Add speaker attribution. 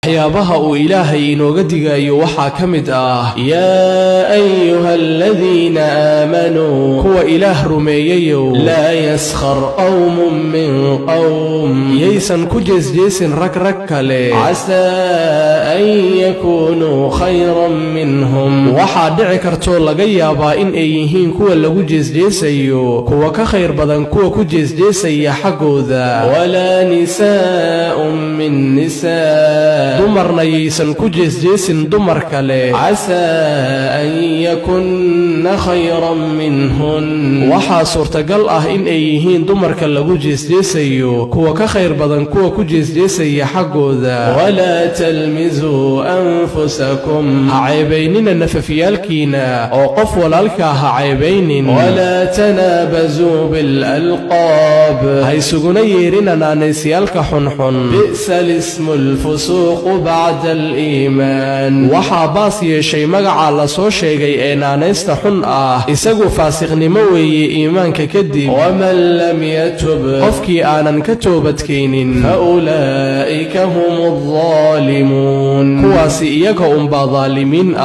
Speaker 1: waxyaabaha uu Ilaahay inooga digayo waxa kamid ah yaa ayyuhalladhina aamanu kuwa Ilaah rumeeyayo la yaskhar qawmun min qawm yaysan ku jeesjeesin rag kale asa an yakunu khayran minhum waxa dhici karto laga yaabaa in ay yihiin kuwa lagu jeesjeesayo kuwa ka khayr badan kuwa ku jeesjeesaya xaqooda wala nisaa'un min nisaa dumarna yaysan ku jeesjeesin dumar kale asa an yakunna khayran minhun waxa suurtagal ah in ay yihiin dumarka lagu jeesjeesayo kuwa ka khayr badan kuwa ku jeesjeesaya xaqooda wala talmizu anfusakum عيبيننا نففيالكينا أو قف والالكاها عيبين ولا تنابزوا بالألقاب هاي سجنيرنا نانسيالك حنحن بئس الاسم الفسوق بعد الإيمان وحاباسي شي مقع لسو شيغي نانيستحن إساقو فاسق نموي إيمانك كدي ومن لم يتب قفكي آنان كتوبت كينين فأولئك هم الظالمون كواسي إياك أمبا ظالمين